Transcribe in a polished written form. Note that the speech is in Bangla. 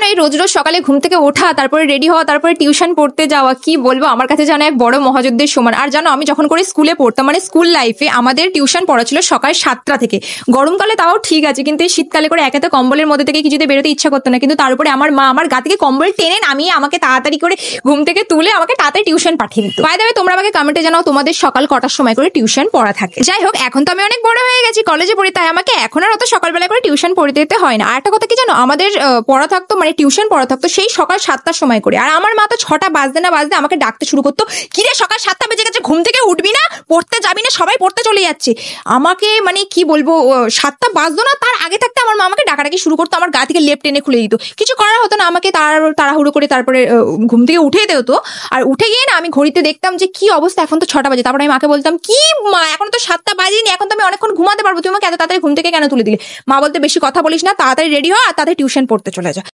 এই রোজ রোজ সকালে ঘুম থেকে ওঠা, তারপরে রেডি হওয়া, তারপরে টিউশন পড়তে যাওয়া, কি বলবো, আমার কাছে জানো এক বড় মহাযুদ্ধের সমান। আর জানো আমি যখন করে স্কুলে পড়তাম, মানে স্কুল লাইফে আমাদের টিউশন পড়া ছিল সকাল 7টা থেকে। গরমকালে তাও ঠিক আছে, কিন্তু এই শীতকালে করে একে তো কম্বলের মধ্যে থেকে কিছুতে বেরোতে ইচ্ছা করতো না, কিন্তু তার উপরে আমার মা আমার গা থেকে কম্বল টেনে নামিয়ে আমাকে তাড়াতাড়ি করে ঘুম থেকে তুলে আমাকে তাড়াতাড়ি টিউশন পাঠিয়ে দিত। বাই দ্য ওয়ে, তোমরা আমাকে কমেন্টে জানাও তোমাদের সকাল কটার সময় করে টিউশন পড়া থাকে। যাই হোক, এখন তো আমি অনেক বড় হয়ে গেছি, কলেজে পড়ি, তাই আমাকে এখন আর অত সকালবেলা করে টিউশন পড়তে যেতে হয় না। আর একটা কথা কি জানো, আমাদের পড়া থাকতো, মানে টিউশন পড়া থাকতো সেই সকাল 7টার সময় করে। আর আমার মা তো 6টা বাজতে না বাজতে আমাকে ডাকতে শুরু করতো, কিরে সকাল 7টা বেজে গেছে, ঘুম থেকে উঠবি না, পড়তে যাবি না, সবাই পড়তে চলে যাচ্ছে। আমাকে মানে কি বলবো, 7টা বাজতো না তার আগে থাকতে আমার মা আমাকে ডাকাডাকি শুরু করতো, আমার গা থেকে লেপ টেনে খুলে দিত। কিছু করার হতো না, আমাকে তাড়াহুড়ো করে তারপরে ঘুম থেকে উঠে যেতে হতো। আর উঠে গিয়ে না আমি ঘড়িতে দেখতাম যে কি অবস্থা, এখন তো 6টা বাজে। তারপরে আমি মাকে বলতাম, কি মা, এখন তো 7টা বাজেনি, এখন তো আমি অনেকক্ষণ ঘুমাতে পারবো, তুমি আমাকে এত তাড়াতাড়ি ঘুম থেকে কেন তুলে দিলে? মা বলতে, বেশি কথা বলিস না, তাড়াতাড়ি রেডি হ আর তাড়াতাড়ি টিউশন পড়তে চলে যা।